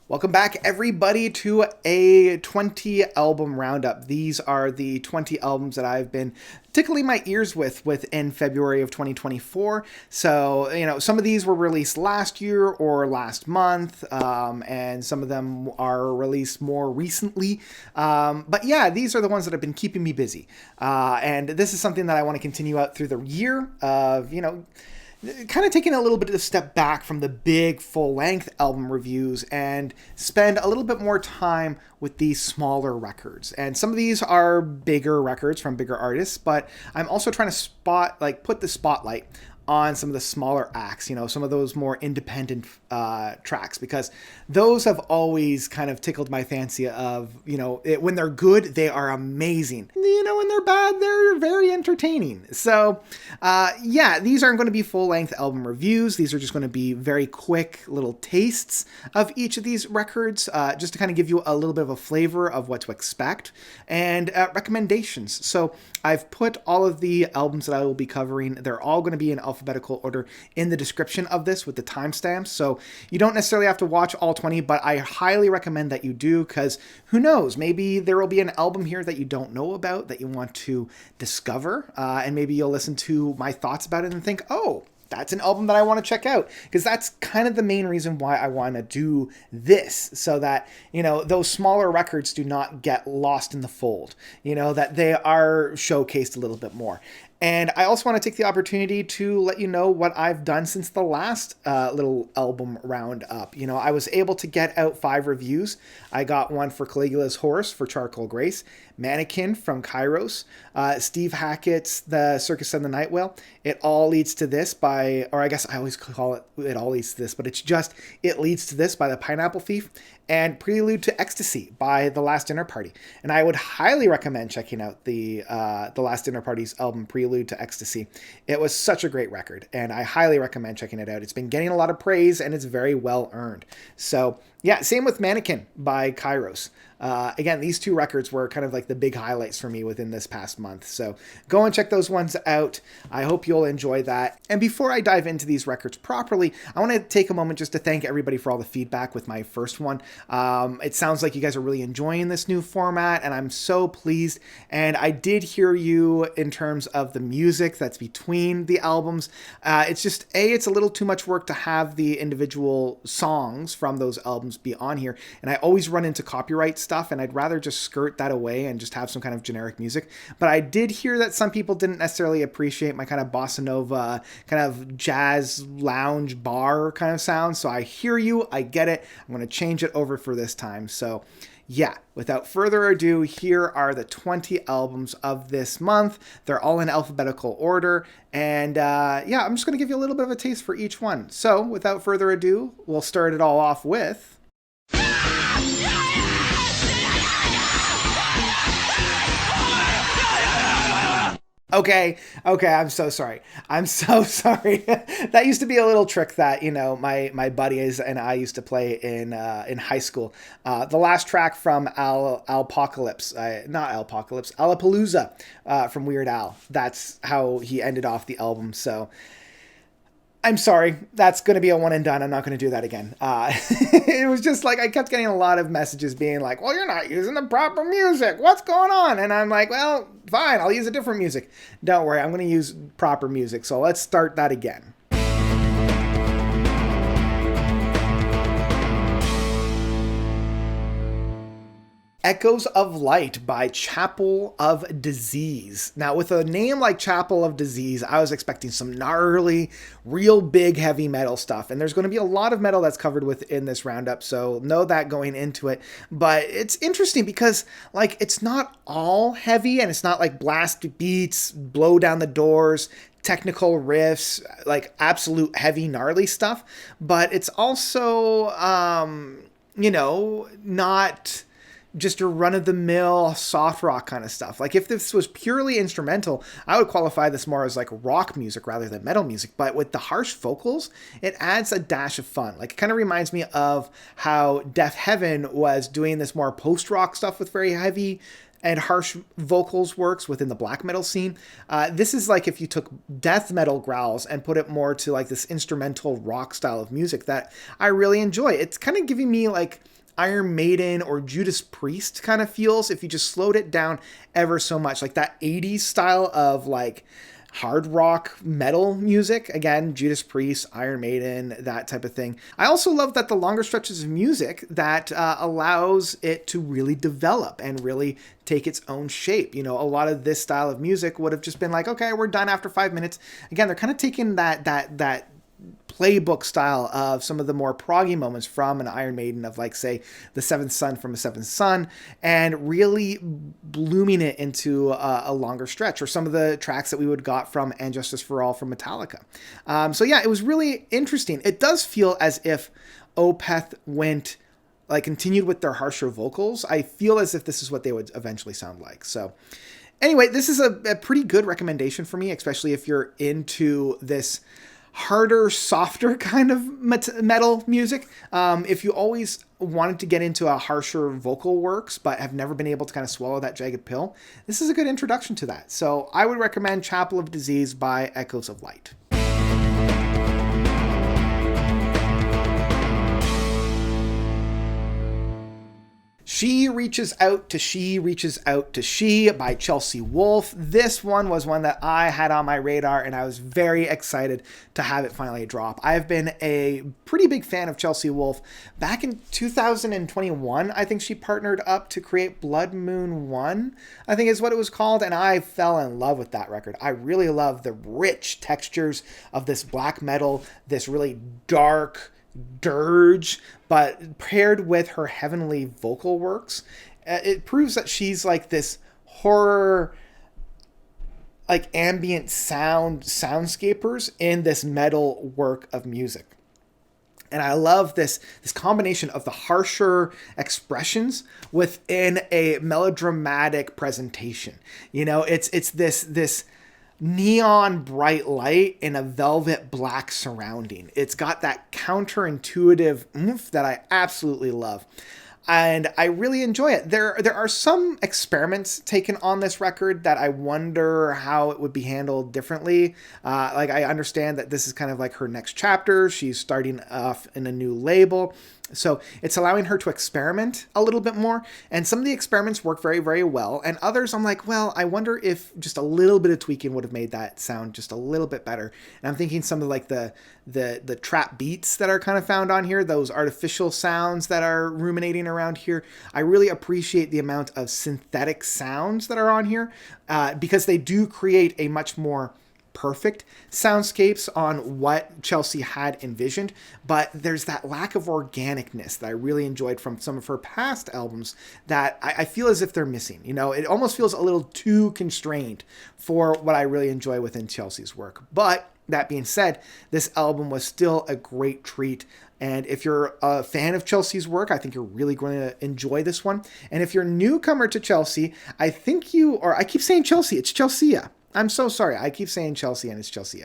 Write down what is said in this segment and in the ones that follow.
Welcome back, everybody, to a 20 album roundup. These are the 20 albums that I've been tickling my ears with within February of 2024. So, some of these were released last year or last month, and some of them are released more recently. But yeah, these are the ones that have been keeping me busy. And this is something that I want to continue out through the year of, kind of taking a little bit of a step back from the big full-length album reviews and spend a little bit more time with these smaller records. And some of these are bigger records from bigger artists, but I'm also trying to put the spotlight on some of the smaller acts, some of those more independent tracks, because those have always kind of tickled my fancy of, when they're good, they are amazing. When they're bad, they're very entertaining. So, these aren't going to be full-length album reviews. These are just going to be very quick little tastes of each of these records, just to kind of give you a little bit of a flavor of what to expect, and recommendations. So I've put all of the albums that I will be covering. They're all going to be in alphabetical order in the description of this with the timestamps. So you don't necessarily have to watch all 20, but I highly recommend that you do, because who knows, maybe there will be an album here that you don't know about that you want to discover, and maybe you'll listen to my thoughts about it and think, oh, that's an album that I want to check out, because that's kind of the main reason why I want to do this, so that, those smaller records do not get lost in the fold, that they are showcased a little bit more. And I also want to take the opportunity to let you know what I've done since the last little album roundup. I was able to get out 5 reviews. I got one for Caligula's Horse for Charcoal Grace, Mannequin from Kairos, Steve Hackett's The Circus and the Night Whale, It All Leads to This by, or I guess I always call it All Leads to This, but it's just It Leads to This by The Pineapple Thief, and Prelude to Ecstasy by The Last Dinner Party. And I would highly recommend checking out the Last Dinner Party's album Prelude to Ecstasy. It was such a great record, and I highly recommend checking it out. It's been getting a lot of praise, and it's very well earned. So yeah, same with Mannequin by Kairos. Again, these 2 records were kind of like the big highlights for me within this past month. So go and check those ones out. I hope you'll enjoy that. And before I dive into these records properly, I want to take a moment just to thank everybody for all the feedback with my first one. It sounds like you guys are really enjoying this new format, and I'm so pleased. And I did hear you in terms of the music that's between the albums. It's just, it's a little too much work to have the individual songs from those albums be on here. And I always run into copyright stuff, and I'd rather just skirt that away and just have some kind of generic music. But I did hear that some people didn't necessarily appreciate my kind of bossa nova, kind of jazz lounge bar kind of sound. So I hear you, I get it. I'm going to change it over for this time. So yeah, without further ado, here are the 20 albums of this month. They're all in alphabetical order. And I'm just going to give you a little bit of a taste for each one. So without further ado, we'll start it all off with... Okay, I'm so sorry. That used to be a little trick that, my buddies and I used to play in high school. The last track from Alapalooza from Weird Al. That's how he ended off the album, so... I'm sorry, that's going to be a one and done. I'm not going to do that again. It was just like, I kept getting a lot of messages being like, well, you're not using the proper music. What's going on? And I'm like, well, fine, I'll use a different music. Don't worry, I'm going to use proper music. So let's start that again. Echoes of Light by Chapel of Disease. Now, with a name like Chapel of Disease, I was expecting some gnarly, real big heavy metal stuff. And there's going to be a lot of metal that's covered within this roundup, so know that going into it. But it's interesting because, it's not all heavy, and it's not like blast beats, blow down the doors, technical riffs, like absolute heavy, gnarly stuff. But it's also, not just your run-of-the-mill soft rock kind of stuff. Like, if this was purely instrumental, I would qualify this more as like rock music rather than metal music. But with the harsh vocals, it adds a dash of fun. Like, it kind of reminds me of how Deaf Heaven was doing this more post-rock stuff with very heavy and harsh vocals works within the black metal scene. This is like if you took death metal growls and put it more to like this instrumental rock style of music that I really enjoy. It's kind of giving me like Iron Maiden or Judas Priest kind of feels if you just slowed it down ever so much, like that 80s style of like hard rock metal music. Again, Judas Priest, Iron Maiden, that type of thing. I also love that the longer stretches of music that allows it to really develop and really take its own shape. You know, a lot of this style of music would have just been like, okay, we're done after 5 minutes. Again, they're kind of taking that playbook style of some of the more proggy moments from an Iron Maiden of like, say, the Seventh Son from a Seventh Son, and really blooming it into a longer stretch, or some of the tracks that we would got from And Justice for All from Metallica. So yeah, it was really interesting. It does feel as if Opeth continued with their harsher vocals. I feel as if this is what they would eventually sound like. So anyway, this is a pretty good recommendation for me, especially if you're into this harder, softer kind of metal music. If you always wanted to get into a harsher vocal works, but have never been able to kind of swallow that jagged pill, this is a good introduction to that. So I would recommend Chapel of Disease by Echoes of Light. She Reaches Out to She Reaches Out to She by Chelsea Wolfe. This one was one that I had on my radar, and I was very excited to have it finally drop. I've been a pretty big fan of Chelsea Wolfe. Back in 2021, I think she partnered up to create Blood Moon 1, I think is what it was called, and I fell in love with that record. I really love the rich textures of this black metal, this really dark dirge, but paired with her heavenly vocal works, it proves that she's like this horror, like ambient soundscapers in this metal work of music. And I love this combination of the harsher expressions within a melodramatic presentation. You know, it's this neon bright light in a velvet black surrounding. It's got that counterintuitive oomph that I absolutely love. And I really enjoy it. There are some experiments taken on this record that I wonder how it would be handled differently. Like, I understand that this is kind of like her next chapter. She's starting off in a new label. So it's allowing her to experiment a little bit more. And some of the experiments work very, very well. And others, I'm like, well, I wonder if just a little bit of tweaking would have made that sound just a little bit better. And I'm thinking some of like the trap beats that are kind of found on here, those artificial sounds that are ruminating around here. I really appreciate the amount of synthetic sounds that are on here because they do create a much more perfect soundscapes on what Chelsea had envisioned, but there's that lack of organicness that I really enjoyed from some of her past albums that I feel as if they're missing. You know, it almost feels a little too constrained for what I really enjoy within Chelsea's work. But that being said, this album was still a great treat. And if you're a fan of Chelsea's work, I think you're really going to enjoy this one. And if you're a newcomer to Chelsea, I keep saying Chelsea, it's Chelsea. I'm so sorry. I keep saying Chelsea and it's Chelsea.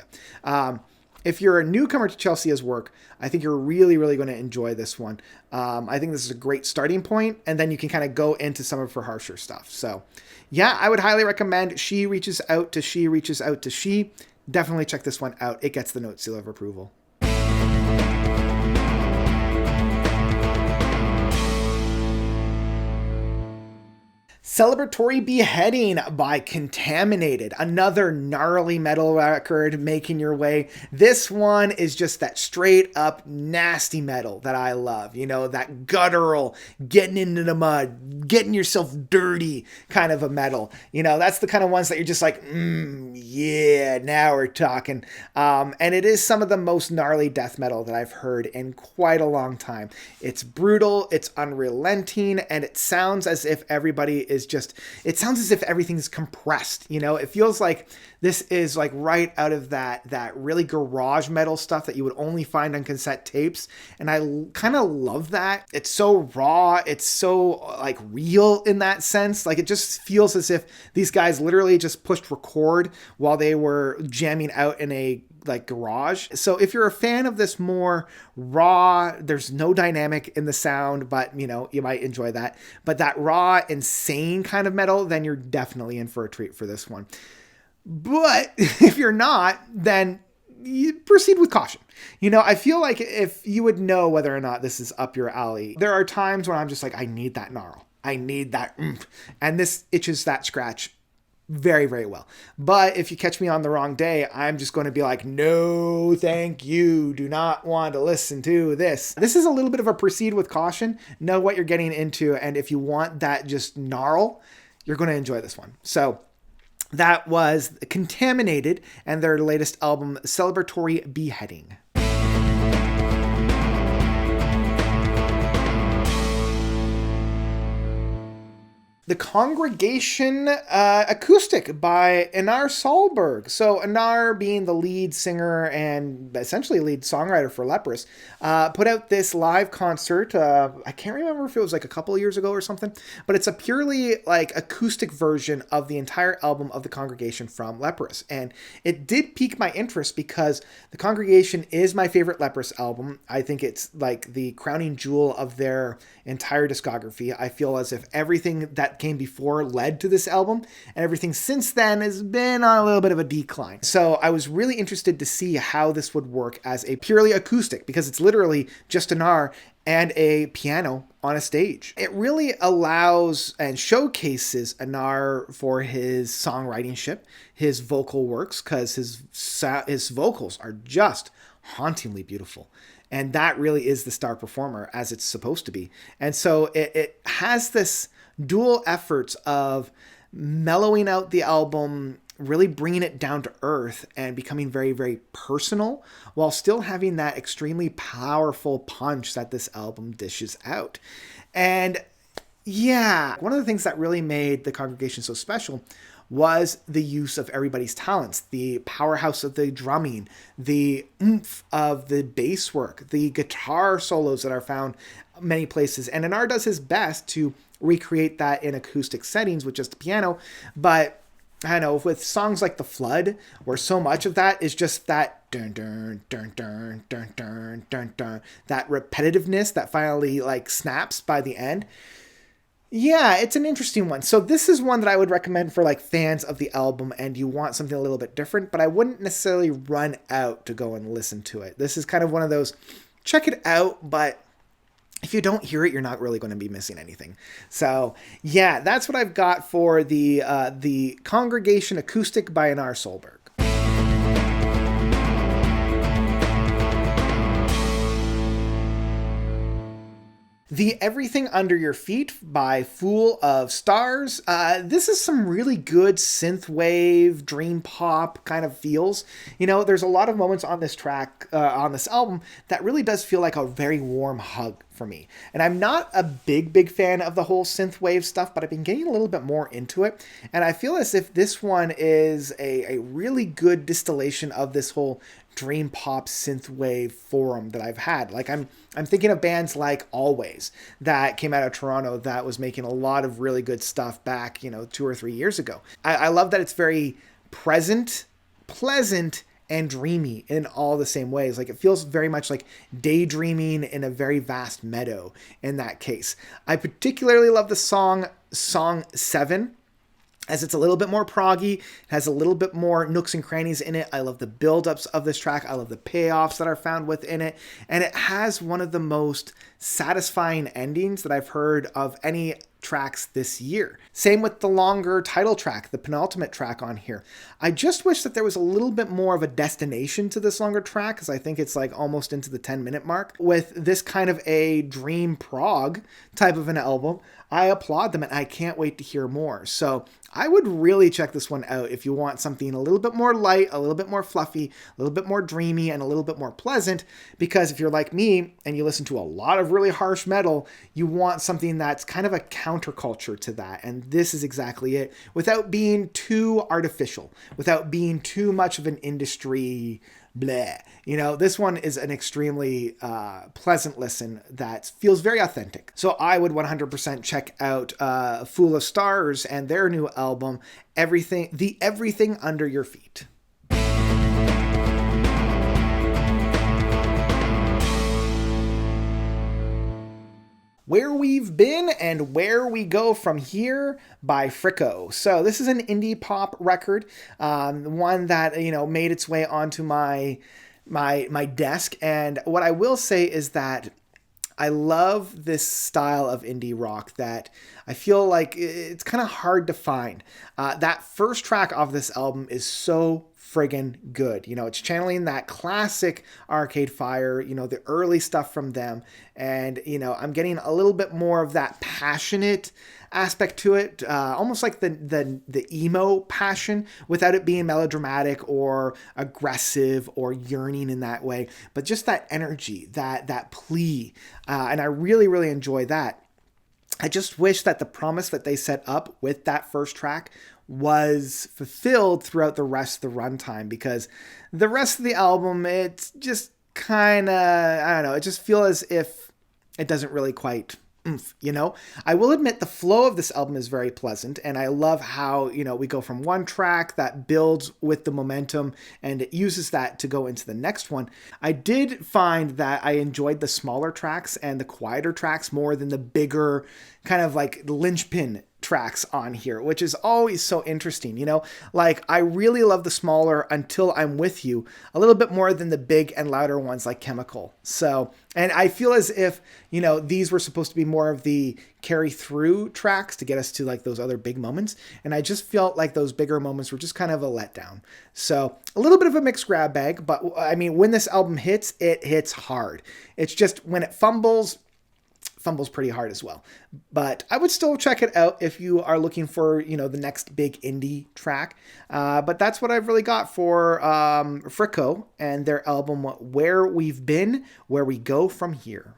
If you're a newcomer to Chelsea's work, I think you're really, really going to enjoy this one. I think this is a great starting point, and then you can kind of go into some of her harsher stuff. So yeah, I would highly recommend She Reaches Out to She Reaches Out to She. Definitely check this one out. It gets the note seal of approval. Celebratory Beheading by Contaminated, another gnarly metal record making your way. This one is just that straight up nasty metal that I love. You know, that guttural, getting into the mud, getting yourself dirty kind of a metal. You know, that's the kind of ones that you're just like, yeah, now we're talking. And it is some of the most gnarly death metal that I've heard in quite a long time. It's brutal, it's unrelenting, and it sounds as if it sounds as if everything is compressed. You know, it feels like this is like right out of that really garage metal stuff that you would only find on cassette tapes. And I kind of love that. It's so raw. It's so like real in that sense. Like, it just feels as if these guys literally just pushed record while they were jamming out in a like garage. So if you're a fan of this more raw, there's no dynamic in the sound, but you know, you might enjoy that. But that raw, insane kind of metal, then you're definitely in for a treat for this one. But if you're not, then you proceed with caution. You know, I feel like if you would know whether or not this is up your alley, there are times when I'm just like, I need that gnarl. I need that oomph. And this itches that scratch very, very well. But if you catch me on the wrong day, I'm just going to be like, no, thank you. Do not want to listen to this. This is a little bit of a proceed with caution. Know what you're getting into. And if you want that just gnarl, you're going to enjoy this one. So that was Contaminated and their latest album, Celebratory Beheading. The Congregation Acoustic by Einar Solberg. So Einar, being the lead singer and essentially lead songwriter for Leprous, put out this live concert. I can't remember if it was like a couple of years ago or something, but it's a purely like acoustic version of the entire album of The Congregation from Leprous. And it did pique my interest because The Congregation is my favorite Leprous album. I think it's like the crowning jewel of their entire discography. I feel as if everything that came before led to this album, and everything since then has been on a little bit of a decline. So I was really interested to see how this would work as a purely acoustic, because it's literally just an R and a piano on a stage. It really allows and showcases Einar for his songwriting, his vocal works, because his vocals are just hauntingly beautiful. And that really is the star performer as it's supposed to be. And so it has this dual efforts of mellowing out the album, really bringing it down to earth and becoming very, very personal, while still having that extremely powerful punch that this album dishes out. And yeah, one of the things that really made The Congregation so special was the use of everybody's talents, the powerhouse of the drumming, the oomph of the bass work, the guitar solos that are found many places. And Einar does his best to recreate that in acoustic settings with just the piano. But I know with songs like The Flood, where so much of that is just that dun dun dun dun dun dun dun dun, that repetitiveness that finally like snaps by the end. Yeah, it's an interesting one. So this is one that I would recommend for like fans of the album and you want something a little bit different, but I wouldn't necessarily run out to go and listen to it. This is kind of one of those, check it out, but if you don't hear it, you're not really going to be missing anything. So yeah, that's what I've got for the Congregation Acoustic by Einar Solberg. The Everything Under Your Feet by Fool of Stars. This is some really good synthwave, dream pop kind of feels. You know, there's a lot of moments on this track, on this album, that really does feel like a very warm hug for me. And I'm not a big fan of the whole synthwave stuff, but I've been getting a little bit more into it. And I feel as if this one is a really good distillation of this whole dream pop synthwave forum that I've had. Like I'm thinking of bands like Always that came out of Toronto that was making a lot of really good stuff back, 2 or 3 years ago. I love that it's very present, pleasant, and dreamy in all the same ways. Like it feels very much like daydreaming in a very vast meadow in that case. I particularly love the song 7, as it's a little bit more proggy, it has a little bit more nooks and crannies in it. I love the build-ups of this track. I love the payoffs that are found within it. And it has one of the most satisfying endings that I've heard of any tracks this year. Same with the longer title track, the penultimate track on here. I just wish that there was a little bit more of a destination to this longer track, because I think it's like almost into the 10-minute mark. With this kind of a dream prog type of an album, I applaud them and I can't wait to hear more. So I would really check this one out if you want something a little bit more light, a little bit more fluffy, a little bit more dreamy, and a little bit more pleasant. Because if you're like me and you listen to a lot of really harsh metal, you want something that's kind of a counterculture to that. And this is exactly it, without being too artificial, without being too much of an industry bleh. This one is an extremely pleasant listen that feels very authentic. So I would 100% check out Fool of Stars and their new album, Everything Under Your Feet. Where We've Been and Where We Go From Here by Friko. So this is an indie pop record, one that, made its way onto my desk. And what I will say is that I love this style of indie rock that I feel like it's kind of hard to find. That first track off this album is so friggin' good. It's channeling that classic Arcade Fire, the early stuff from them. And, I'm getting a little bit more of that passionate aspect to it, almost like the emo passion, without it being melodramatic or aggressive or yearning in that way, but just that energy, that plea. And I really, really enjoy that. I just wish that the promise that they set up with that first track was fulfilled throughout the rest of the runtime, because the rest of the album, it's just kind of, I don't know, it just feels as if it doesn't really quite oomph, I will admit the flow of this album is very pleasant, and I love how, we go from one track that builds with the momentum and it uses that to go into the next one. I did find that I enjoyed the smaller tracks and the quieter tracks more than the bigger kind of like linchpin tracks on here, which is always so interesting. Like I really love the smaller Until I'm With You a little bit more than the big and louder ones like Chemical. So, and I feel as if, these were supposed to be more of the carry through tracks to get us to like those other big moments. And I just felt like those bigger moments were just kind of a letdown. So a little bit of a mixed grab bag, but I mean, when this album hits, it hits hard. It's just when it fumbles pretty hard as well. But I would still check it out if you are looking for, the next big indie track. But that's what I've really got for Friko and their album Where We've Been, Where We Go From Here.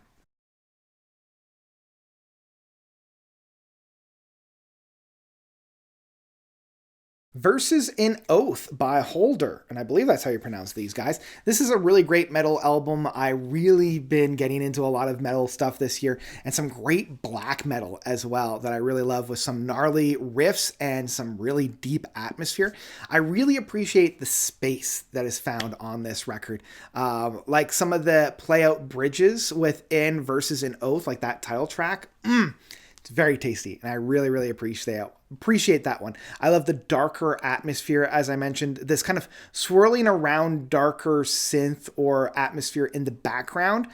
Verses in Oath by Hulder, and I believe that's how you pronounce these guys. This is a really great metal album. I really been getting into a lot of metal stuff this year, and some great black metal as well that I really love, with some gnarly riffs and some really deep atmosphere. I really appreciate the space that is found on this record. Like some of the play out bridges within Verses in Oath, like that title track. It's very tasty, and I really, really appreciate that one. I love the darker atmosphere, as I mentioned, this kind of swirling around darker synth or atmosphere in the background,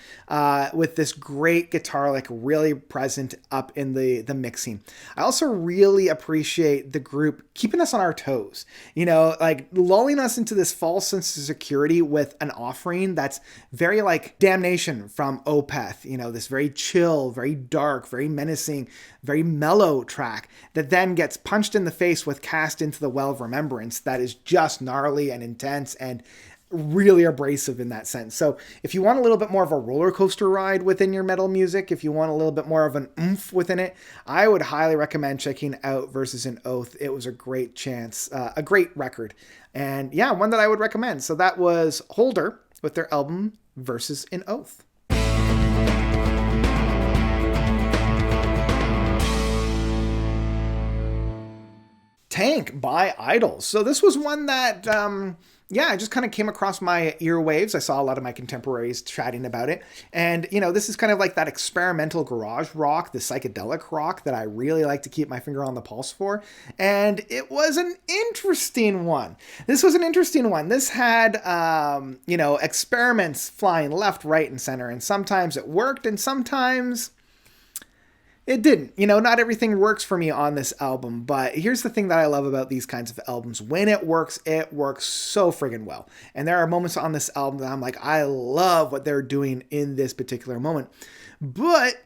with this great guitar like really present up in the mixing. I also really appreciate the group keeping us on our toes, like lulling us into this false sense of security with an offering that's very like Damnation from Opeth, this very chill, very dark, very menacing, very mellow track that then gets punched in the face with Cast Into the Well of Remembrance that is just gnarly and intense and really abrasive in that sense. So if you want a little bit more of a roller coaster ride within your metal music, if you want a little bit more of an oomph within it, I would highly recommend checking out Verses in Oath. It was a great chance, a great record, and yeah, one that I would recommend. So that was Hulder with their album Verses in Oath. TANGK by Idols. So this was one that, I just kind of came across my earwaves. I saw a lot of my contemporaries chatting about it. And, this is kind of like that experimental garage rock, the psychedelic rock that I really like to keep my finger on the pulse for. And it was an interesting one. This had, experiments flying left, right, and center. And sometimes it worked and sometimes it didn't. Not everything works for me on this album, but here's the thing that I love about these kinds of albums. When it works so friggin' well. And there are moments on this album that I'm like, I love what they're doing in this particular moment. But,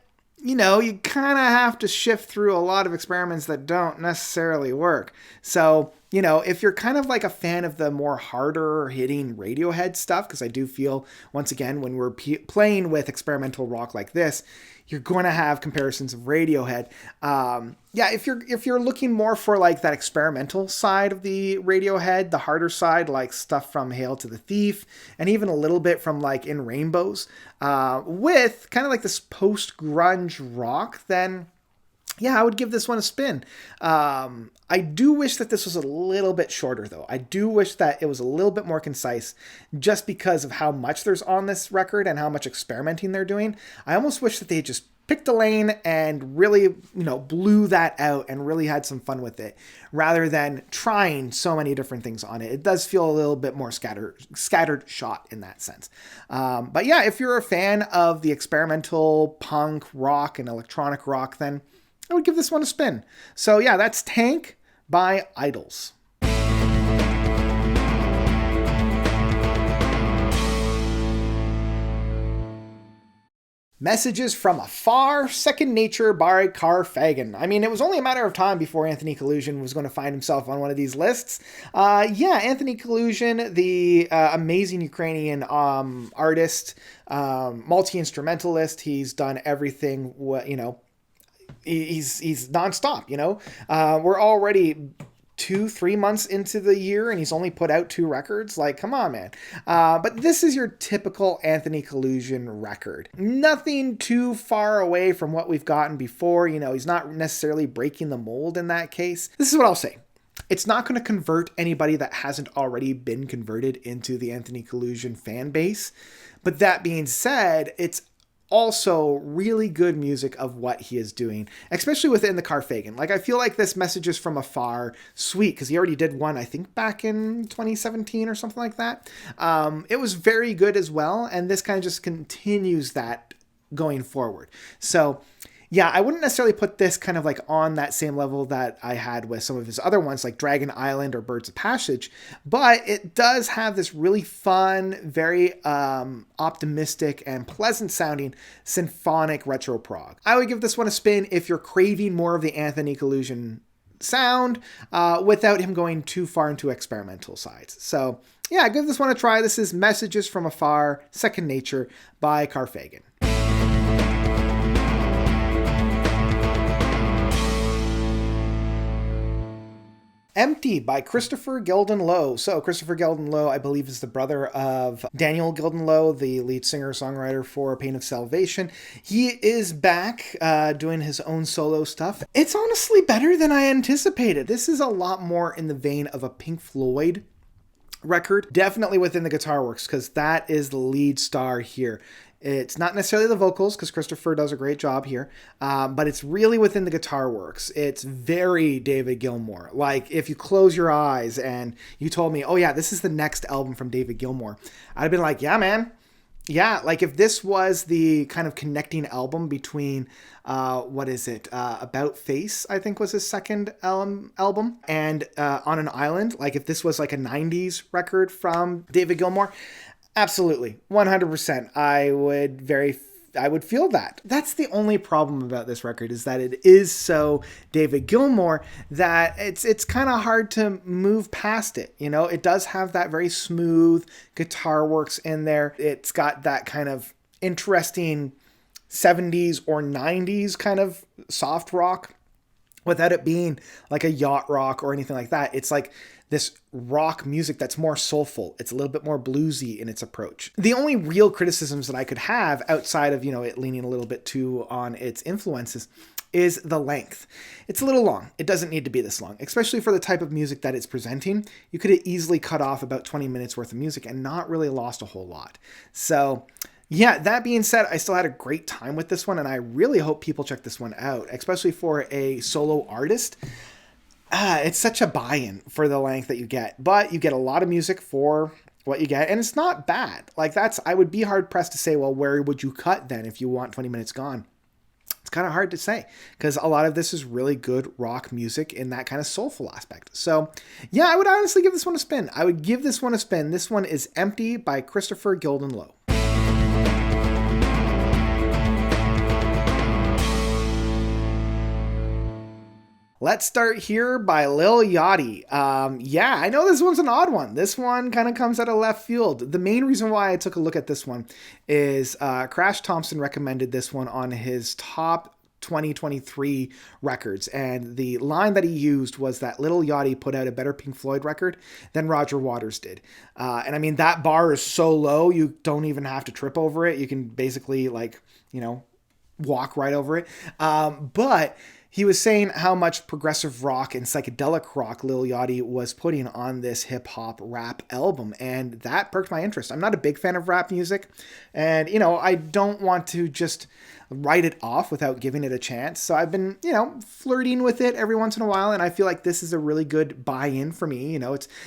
you kind of have to shift through a lot of experiments that don't necessarily work. So, if you're kind of like a fan of the more harder hitting Radiohead stuff, because I do feel, once again, when we're playing with experimental rock like this, you're going to have comparisons of Radiohead. If you're looking more for like that experimental side of the Radiohead, the harder side, like stuff from Hail to the Thief, and even a little bit from like In Rainbows, with kind of like this post-grunge rock, then yeah, I would give this one a spin. I do wish that this was a little bit shorter, though. I do wish that it was a little bit more concise, just because of how much there's on this record and how much experimenting they're doing. I almost wish that they just picked a lane and really, blew that out and really had some fun with it, rather than trying so many different things on it. It does feel a little bit more scattered shot in that sense. But yeah, if you're a fan of the experimental punk rock and electronic rock, then I would give this one a spin. So yeah, that's TANGK by Idols. Messages from Afar, Second Nature by Karfagan. I mean, it was only a matter of time before Anthony Collusion was going to find himself on one of these lists. Anthony Collusion, the amazing Ukrainian artist, multi-instrumentalist. He's done everything, he's nonstop, We're already 2-3 months into the year and he's only put out 2 records. Like, come on, man. But this is your typical Anthony Collusion record. Nothing too far away from what we've gotten before. He's not necessarily breaking the mold in that case. This is what I'll say. It's not going to convert anybody that hasn't already been converted into the Anthony Collusion fan base. But that being said, it's also really good music of what he is doing, especially within the Karfagan. Like, I feel like this Messages from Afar, sweet, because he already did one, I think, back in 2017 or something like that. It was very good as well, and this kind of just continues that going forward. So yeah, I wouldn't necessarily put this kind of like on that same level that I had with some of his other ones like Dragon Island or Birds of Passage, but it does have this really fun, very optimistic and pleasant sounding symphonic retro prog. I would give this one a spin if you're craving more of the Anthony Collusion sound without him going too far into experimental sides. So yeah, give this one a try. This is Messages from Afar, Second Nature by Karfagan. Empty by Kristoffer Gildenlöw. So Kristoffer Gildenlöw, I believe, is the brother of Daniel Gildenlöw, the lead singer-songwriter for Pain of Salvation. He is back doing his own solo stuff. It's honestly better than I anticipated. This is a lot more in the vein of a Pink Floyd record. Definitely within the guitar works, because that is the lead star here. It's not necessarily the vocals, because Kristoffer does a great job here, but it's really within the guitar works. It's very David Gilmour. Like, if you close your eyes and you told me, oh yeah, this is the next album from David Gilmour, I'd have been like, yeah, man. Yeah, like if this was the kind of connecting album between, About Face, I think was his second album, and On an Island, like if this was like a 90s record from David Gilmour, absolutely, 100%. I would feel that. That's the only problem about this record, is that it is so David Gilmour that it's kind of hard to move past it. It does have that very smooth guitar works in there. It's got that kind of interesting 70s or 90s kind of soft rock without it being like a yacht rock or anything like that. It's like this rock music that's more soulful. It's a little bit more bluesy in its approach. The only real criticisms that I could have outside of, it leaning a little bit too on its influences is the length. It's a little long. It doesn't need to be this long, especially for the type of music that it's presenting. You could have easily cut off about 20 minutes worth of music and not really lost a whole lot. So yeah, that being said, I still had a great time with this one, and I really hope people check this one out, especially for a solo artist. It's such a buy-in for the length that you get, but you get a lot of music for what you get, and it's not bad. Like, I would be hard-pressed to say, well, where would you cut then if you want 20 minutes gone? It's kind of hard to say, because a lot of this is really good rock music in that kind of soulful aspect. So yeah, I would honestly give this one a spin. This one is Empty by Kristoffer Gildenlöw. Let's Start Here by Lil Yachty. I know this one's an odd one. This one kind of comes out of left field. The main reason why I took a look at this one is Crash Thompson recommended this one on his top 2023 records, and the line that he used was that Lil Yachty put out a better Pink Floyd record than Roger Waters did. And I mean, that bar is so low, you don't even have to trip over it. You can basically walk right over it. But he was saying how much progressive rock and psychedelic rock Lil Yachty was putting on this hip-hop rap album, and that perked my interest. I'm not a big fan of rap music, and, I don't want to just write it off without giving it a chance. So I've been, flirting with it every once in a while, and I feel like this is a really good buy-in for me.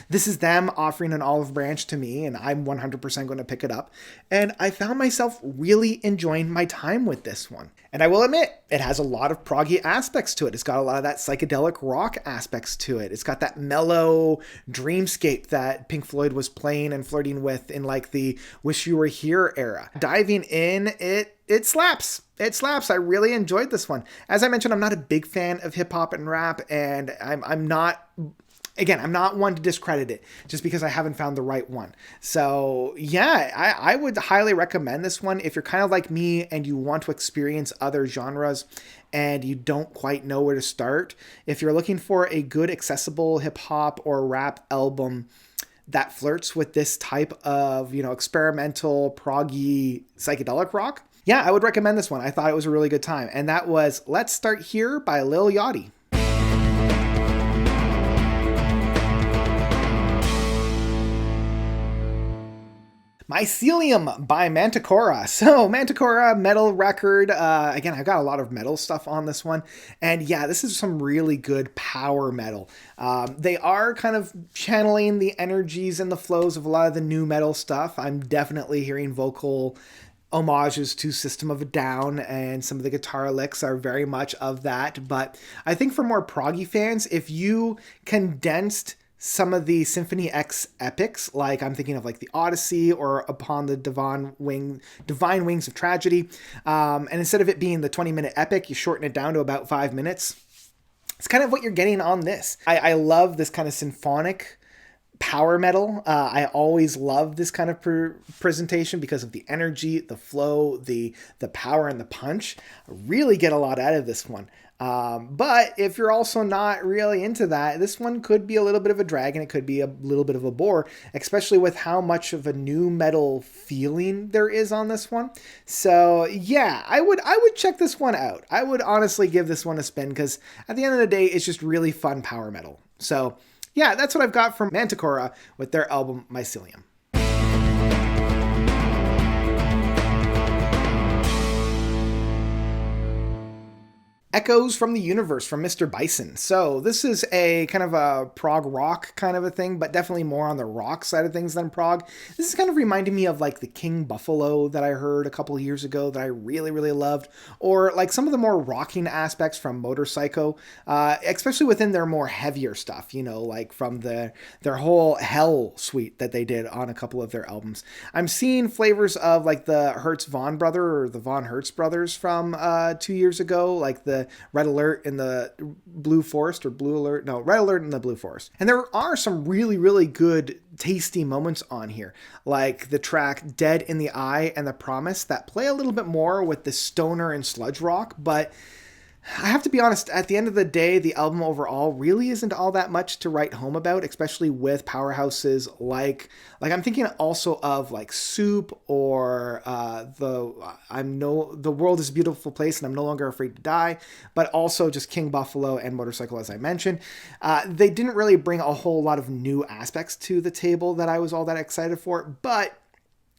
This is them offering an olive branch to me, and I'm 100% going to pick it up. And I found myself really enjoying my time with this one. And I will admit, it has a lot of proggy aspects to it. It's got a lot of that psychedelic rock aspects to it. It's got that mellow dreamscape that Pink Floyd was playing and flirting with in like the Wish You Were Here era. Diving in, it slaps. It slaps. I really enjoyed this one. As I mentioned, I'm not a big fan of hip hop and rap, and I'm not one to discredit it just because I haven't found the right one. So yeah, I would highly recommend this one if you're kind of like me and you want to experience other genres and you don't quite know where to start. If you're looking for a good accessible hip hop or rap album that flirts with this type of, experimental, proggy, psychedelic rock, yeah, I would recommend this one. I thought it was a really good time. And that was Let's Start Here by Lil Yachty. Mycelium by MANTICORA. So MANTICORA, metal record. Again, I've got a lot of metal stuff on this one. And yeah, this is some really good power metal. They are kind of channeling the energies and the flows of a lot of the new metal stuff. I'm definitely hearing vocal homages to System of a Down, and some of the guitar licks are very much of that. But I think for more proggy fans, if you condensed some of the Symphony X epics, like I'm thinking of like the Odyssey or Upon the Divine Wings of Tragedy, and instead of it being the 20-minute epic, you shorten it down to about 5 minutes. It's kind of what you're getting on this. I love this kind of symphonic power metal. I always love this kind of presentation because of the energy, the flow, the power, and the punch. I really get a lot out of this one. But if you're also not really into that, this one could be a little bit of a drag and it could be a little bit of a bore, especially with how much of a new metal feeling there is on this one. So yeah, I would check this one out. I would honestly give this one a spin because at the end of the day, it's just really fun power metal. So yeah, that's what I've got from MANTICORA with their album Mycelium. Echoes from the Universe from Mr. Bison. So this is a kind of a prog rock kind of a thing, but definitely more on the rock side of things than prog. This is kind of reminding me of like the King Buffalo that I heard a couple of years ago that I really, really loved, or like some of the more rocking aspects from Motorpsycho, especially within their more heavier stuff, like from their whole Hell suite that they did on a couple of their albums. I'm seeing flavors of like the Hertz Von brother or the Von Hertz brothers from 2 years ago, like the Red Alert in the Blue Forest, or Blue Alert, no, Red Alert in the Blue Forest. And there are some really, really good, tasty moments on here, like the track Dead in the Eye and The Promise, that play a little bit more with the stoner and sludge rock, but I have to be honest, at the end of the day, the album overall really isn't all that much to write home about, especially with powerhouses like I'm thinking also of like Soup or The World is a Beautiful Place and I'm No Longer Afraid to Die, but also just King Buffalo and Motorpsycho, as I mentioned. They didn't really bring a whole lot of new aspects to the table that I was all that excited for, but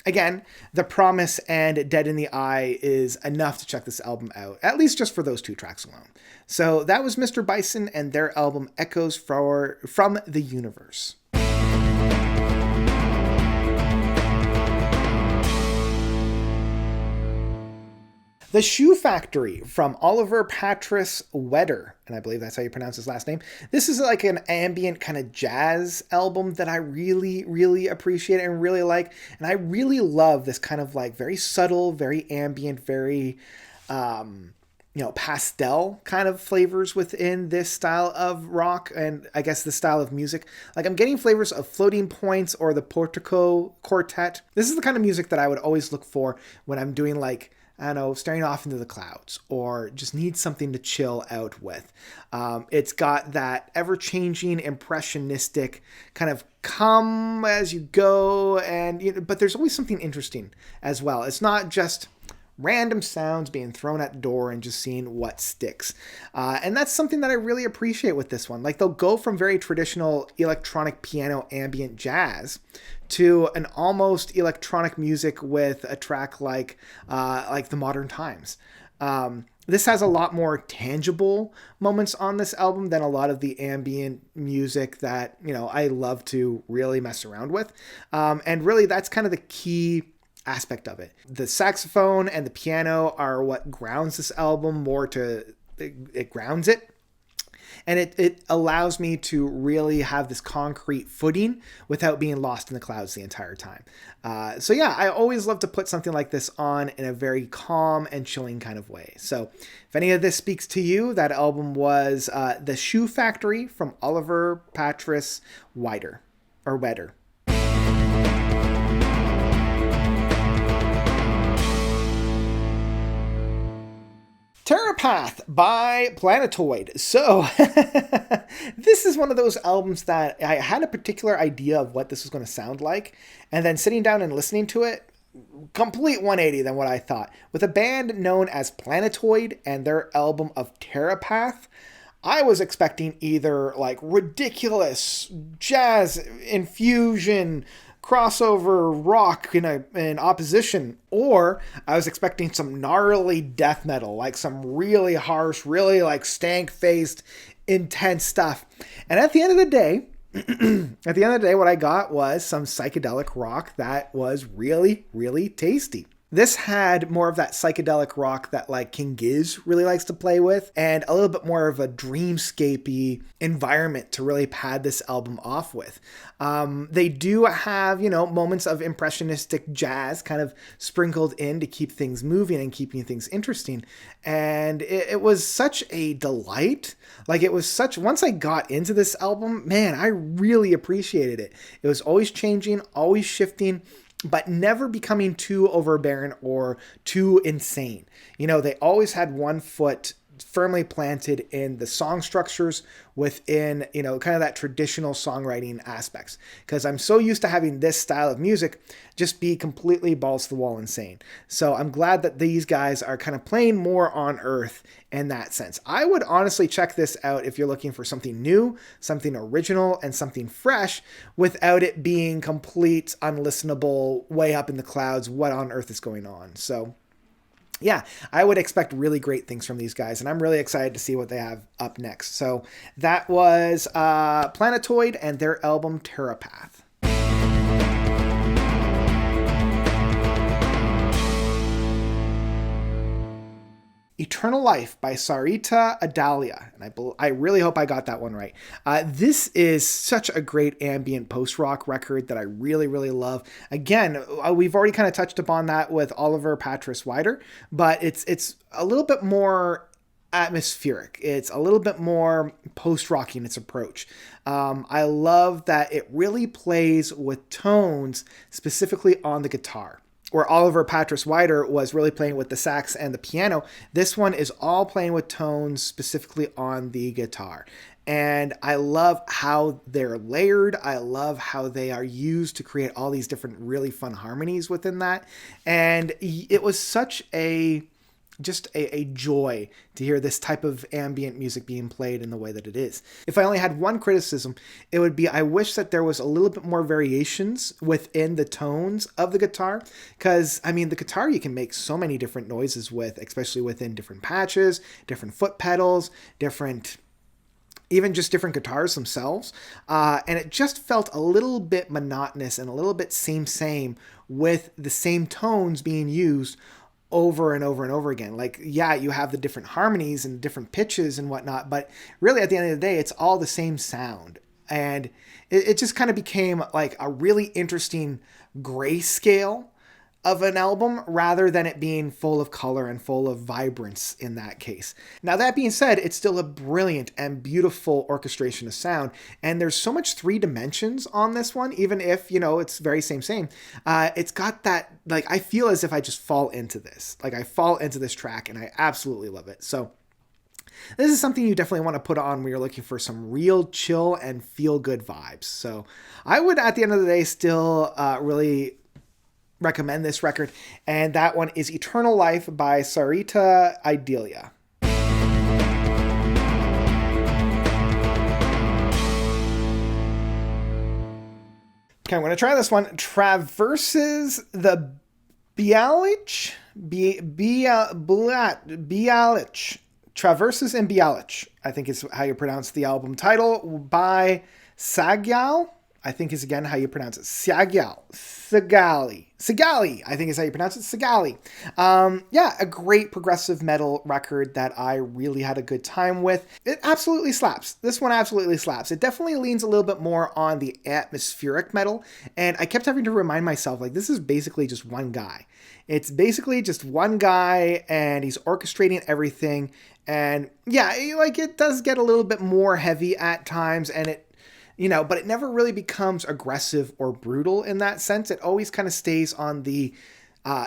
again, The Promise and Dead in the Eye is enough to check this album out, at least just for those 2 tracks alone. So that was Mr. Bison and their album Echoes from the Universe. The Shoe Factory from Oliver Patrice Weder, and I believe that's how you pronounce his last name. This is like an ambient kind of jazz album that I really, really appreciate and really like. And I really love this kind of like very subtle, very ambient, very, pastel kind of flavors within this style of rock and I guess the style of music. Like I'm getting flavors of Floating Points or the Portico Quartet. This is the kind of music that I would always look for when I'm doing like, I don't know, staring off into the clouds or just need something to chill out with. It's got that ever-changing, impressionistic kind of come as you go, but there's always something interesting as well. It's not just random sounds being thrown at the door and just seeing what sticks. And that's something that I really appreciate with this one. Like they'll go from very traditional electronic piano ambient jazz to an almost electronic music with a track like The Modern Times, This has a lot more tangible moments on this album than a lot of the ambient music that, I love to really mess around with. And really, that's kind of the key aspect of it. The saxophone and the piano are what grounds this album it grounds it. And it allows me to really have this concrete footing without being lost in the clouds the entire time. So yeah, I always love to put something like this on in a very calm and chilling kind of way. So if any of this speaks to you, that album was The Shoe Factory from Oliver Patrice Weder. Terrapath by Plantoid. So this is one of those albums that I had a particular idea of what this was going to sound like, and then sitting down and listening to it, complete 180 than what I thought. With a band known as Plantoid and their album of Terrapath, I was expecting either like ridiculous jazz infusion, crossover rock in opposition, or I was expecting some gnarly death metal, like some really harsh, really like stank-faced, intense stuff. And at the end of the day, what I got was some psychedelic rock that was really, really tasty. This had more of that psychedelic rock that like King Giz really likes to play with, and a little bit more of a dreamscapey environment to really pad this album off with. They do have, moments of impressionistic jazz kind of sprinkled in to keep things moving and keeping things interesting. And it was such a delight. Like once I got into this album, man, I really appreciated it. It was always changing, always shifting, but never becoming too overbearing or too insane. They always had one foot firmly planted in the song structures within, kind of that traditional songwriting aspects. Because I'm so used to having this style of music just be completely balls to the wall insane. So I'm glad that these guys are kind of playing more on earth in that sense. I would honestly check this out if you're looking for something new, something original, and something fresh without it being complete, unlistenable, way up in the clouds, what on earth is going on. So yeah, I would expect really great things from these guys, and I'm really excited to see what they have up next. So that was Plantoid and their album Terrapath. Eternal Life by Sarita Idalia. And I really hope I got that one right. This is such a great ambient post-rock record that I really, really love. Again, we've already kind of touched upon that with Oliver Patrice Weder, but it's a little bit more atmospheric. It's a little bit more post-rock in its approach. I love that it really plays with tones specifically on the guitar. Where Oliver Patrice Weder was really playing with the sax and the piano, this one is all playing with tones specifically on the guitar. And I love how they're layered. I love how they are used to create all these different really fun harmonies within that. And it was such a joy to hear this type of ambient music being played in the way that it is. If I only had one criticism, it would be I wish that there was a little bit more variations within the tones of the guitar, because the guitar you can make so many different noises with, especially within different patches, different foot pedals, even just different guitars themselves. And it just felt a little bit monotonous and a little bit same with the same tones being used over and over and over again. Like, yeah, you have the different harmonies and different pitches and whatnot, but really at the end of the day, it's all the same sound. And it just kind of became like a really interesting grayscale of an album rather than it being full of color and full of vibrance in that case. Now, that being said, it's still a brilliant and beautiful orchestration of sound, and there's so much 3 dimensions on this one, even if, it's very same. It's got that, like, I feel as if I just fall into this. Like, I fall into this track, and I absolutely love it. So this is something you definitely want to put on when you're looking for some real chill and feel-good vibes. So I would, at the end of the day, still really recommend this record, and that one is Eternal Life by Sarita Idalia. Okay, I'm going to try this one. Traverses the Bealach Bealach. Traverses in Bealach, I think is how you pronounce the album title, by Sgàile. I think is again how you pronounce it. Sgàile, I think is how you pronounce it. Sgàile. Yeah, a great progressive metal record that I really had a good time with. It absolutely slaps. This one absolutely slaps. It definitely leans a little bit more on the atmospheric metal. And I kept having to remind myself, like, this is basically just one guy. It's basically just one guy and he's orchestrating everything. And yeah, like it does get a little bit more heavy at times and it, but it never really becomes aggressive or brutal in that sense. It always kind of stays on the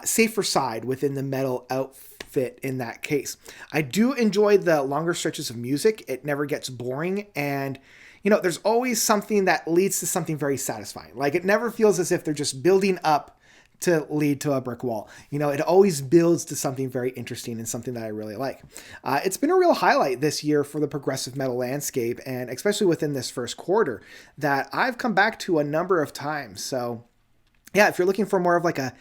safer side within the metal outfit in that case. I do enjoy the longer stretches of music. It never gets boring. And, there's always something that leads to something very satisfying. Like it never feels as if they're just building up to lead to a brick wall. It always builds to something very interesting and something that I really like. It's been a real highlight this year for the progressive metal landscape, and especially within this first quarter, that I've come back to a number of times. So yeah, if you're looking for more of like a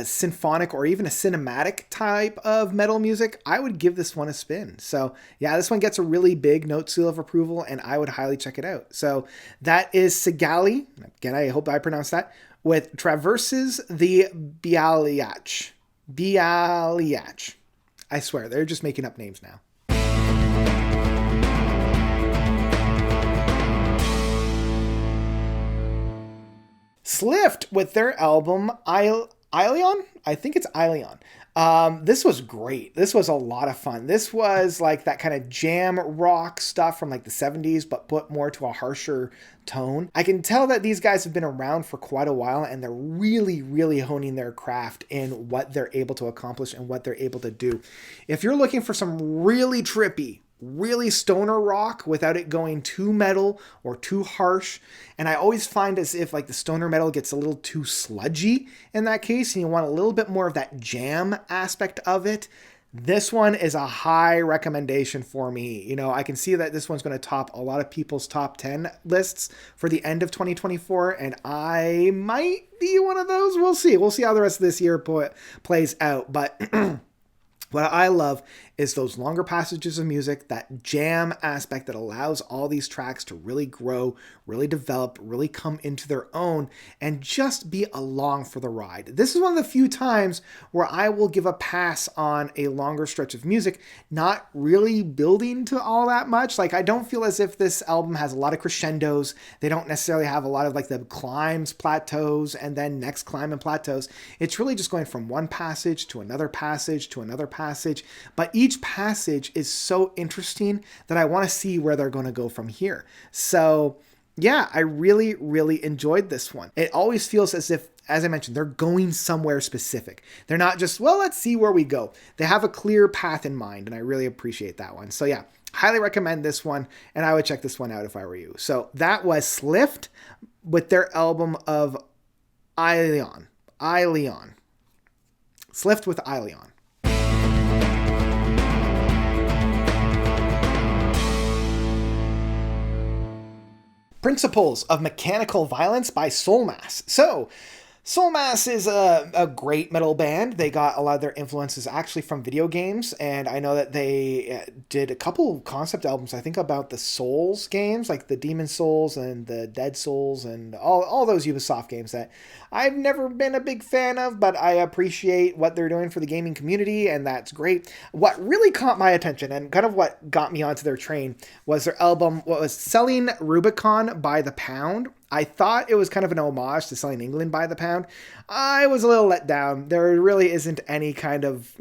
symphonic or even a cinematic type of metal music, I would give this one a spin. So yeah, this one gets a really big note seal of approval and I would highly check it out. So that is Sgàile. Again, I hope I pronounced that. With Traverses the Bealach. Bealach. I swear, they're just making up names now. SLIFT with their album Ilion? I think it's Ilion. This was great. This was a lot of fun. This was like that kind of jam rock stuff from like the 70s, but put more to a harsher tone. I can tell that these guys have been around for quite a while and they're really, really honing their craft in what they're able to accomplish and what they're able to do. If you're looking for some really trippy, really stoner rock without it going too metal or too harsh. And I always find as if like the stoner metal gets a little too sludgy in that case and you want a little bit more of that jam aspect of it. This one is a high recommendation for me. I can see that this one's going to top a lot of people's top 10 lists for the end of 2024. And I might be one of those. We'll see. We'll see how the rest of this year plays out. But what I love is those longer passages of music, that jam aspect that allows all these tracks to really grow, really develop, really come into their own, and just be along for the ride. This is one of the few times where I will give a pass on a longer stretch of music, not really building to all that much. Like, I don't feel as if this album has a lot of crescendos. They don't necessarily have a lot of like the climbs, plateaus, and then next climb and plateaus. It's really just going from one passage to another passage to another passage, but each passage is so interesting that I want to see where they're going to go from here. So yeah, I really, really enjoyed this one. It always feels as if, as I mentioned, they're going somewhere specific. They're not just, well, let's see where we go. They have a clear path in mind, and I really appreciate that one. So yeah, highly recommend this one, and I would check this one out if I were you. So that was SLIFT with their album of Ilion. SLIFT with Ilion. Principles of Mechanical Violence by Soulmass. So, Soulmass is a great metal band. They got a lot of their influences actually from video games, and I know that they did a couple concept albums, I think, about the Souls games, like the Demon Souls and the Dead Souls and all those Ubisoft games that I've never been a big fan of, but I appreciate what they're doing for the gaming community, and that's great. What really caught my attention and kind of what got me onto their train was their album, what was Selling Rubicon by the Pound. I thought it was kind of an homage to Selling England by the Pound. I was a little let down. There really isn't any kind of,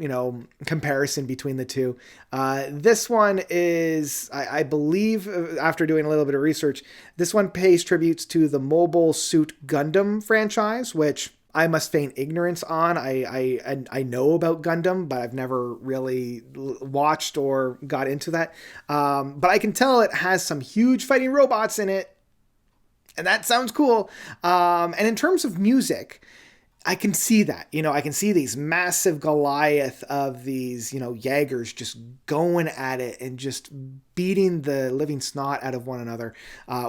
comparison between the two. This one is, I believe, after doing a little bit of research, this one pays tributes to the Mobile Suit Gundam franchise, which I must feign ignorance on. I know about Gundam, but I've never really watched or got into that. But I can tell it has some huge fighting robots in it. And that sounds cool. And in terms of music, I can see that. I can see these massive Goliath of these, Jaegers just going at it and just beating the living snot out of one another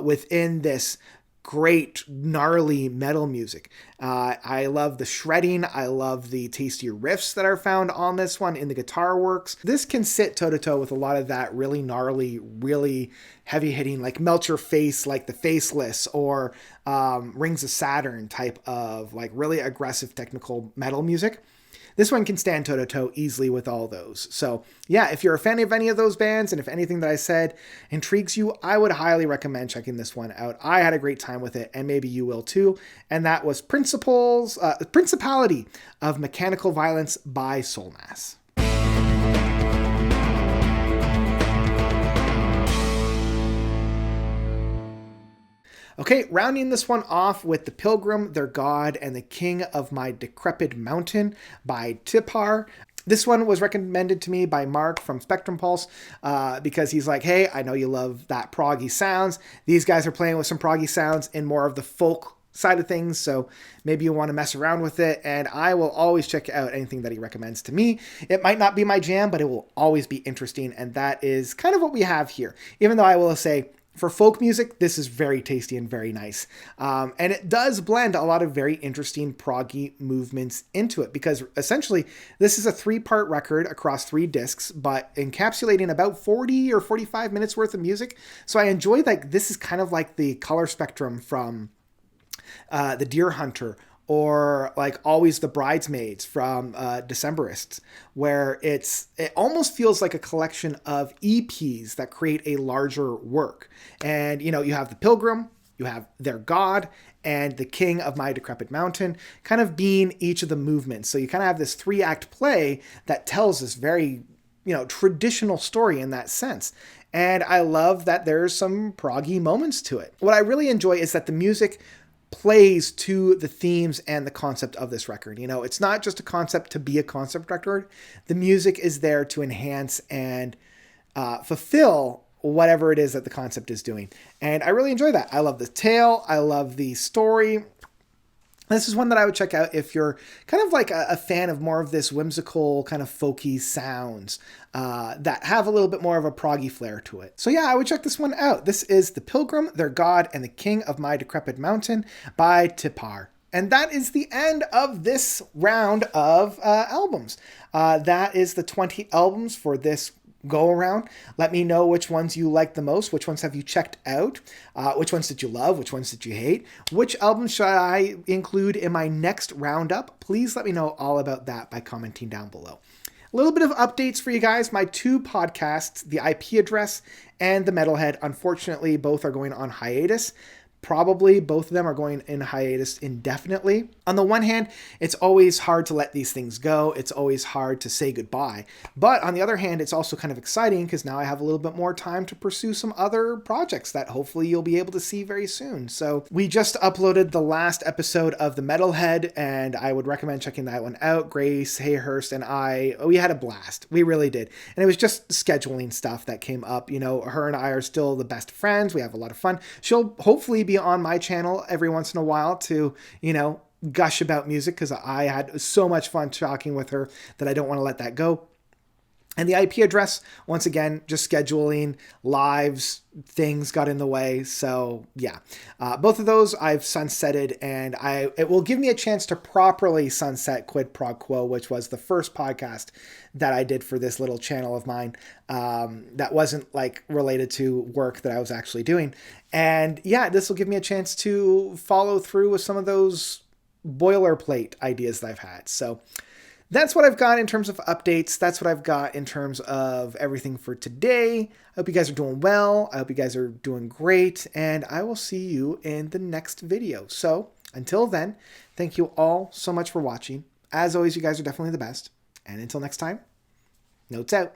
within this great, gnarly metal music. I love the shredding. I love the tasty riffs that are found on this one in the guitar works. This can sit toe-to-toe with a lot of that really gnarly, really heavy-hitting, like Melt Your Face, like the Faceless, or Rings of Saturn type of like really aggressive technical metal music. This one can stand toe-to-toe easily with all those. So yeah, if you're a fan of any of those bands, and if anything that I said intrigues you, I would highly recommend checking this one out. I had a great time with it, and maybe you will too. And that was Principality of Mechanical Violence by Soulmass. Okay, rounding this one off with The Pilgrim, Their God, and the King of My Decrepit Mountain by Tipar. This one was recommended to me by Mark from Spectrum Pulse because he's like, hey, I know you love that proggy sounds. These guys are playing with some proggy sounds in more of the folk side of things, so maybe you want to mess around with it, and I will always check out anything that he recommends to me. It might not be my jam, but it will always be interesting, and that is kind of what we have here. Even though I will say, for folk music, this is very tasty and very nice. And it does blend a lot of very interesting proggy movements into it, because essentially this is a 3-part record across 3 discs, but encapsulating about 40 or 45 minutes worth of music. So I enjoy, like, this is kind of like the color spectrum from The Deer Hunter, or like Always the Bridesmaids from Decemberists, where it almost feels like a collection of EPs that create a larger work. And, you know, you have The Pilgrim, you have Their God, and The King of My Decrepit Mountain kind of being each of the movements. So you kind of have this 3-act play that tells this very, you know, traditional story in that sense. And I love that there's some proggy moments to it. What I really enjoy is that the music plays to the themes and the concept of this record. You know, it's not just a concept to be a concept record. The music is there to enhance and fulfill whatever it is that the concept is doing. And I really enjoy that. I love the tale. I love the story. This is one that I would check out if you're kind of like a fan of more of this whimsical kind of folky sounds that have a little bit more of a proggy flair to it. So yeah, I would check this one out. This is The Pilgrim, Their God, and the King of My Decrepit Mountain by Tipar. And that is the end of this round of albums. That is the 20 albums for this go around. Let me know which ones you like the most. Which ones have you checked out? Which ones did you love? Which ones did you hate? Which albums should I include in my next roundup? Please let me know all about that by commenting down below. A little bit of updates for you guys. My 2 podcasts, The IP Address and The Metalhead, unfortunately, both are going on hiatus. Probably both of them are going in hiatus indefinitely. On the one hand, it's always hard to let these things go. It's always hard to say goodbye. But on the other hand, it's also kind of exciting because now I have a little bit more time to pursue some other projects that hopefully you'll be able to see very soon. So we just uploaded the last episode of The Metalhead, and I would recommend checking that one out. Grace Hayhurst and we had a blast. We really did. And it was just scheduling stuff that came up. You know, her and I are still the best friends. We have a lot of fun. She'll hopefully be on my channel every once in a while to, you know, gush about music, because I had so much fun talking with her that I don't want to let that go. And the IP Address, once again, just scheduling, lives, things got in the way. So yeah, both of those I've sunsetted, and it will give me a chance to properly sunset Quid Pro Quo, which was the first podcast that I did for this little channel of mine that wasn't like related to work that I was actually doing. And yeah, this will give me a chance to follow through with some of those boilerplate ideas that I've had. So that's what I've got in terms of updates. That's what I've got in terms of everything for today. I hope you guys are doing well. I hope you guys are doing great. And I will see you in the next video. So until then, thank you all so much for watching. As always, you guys are definitely the best. And until next time, notes out.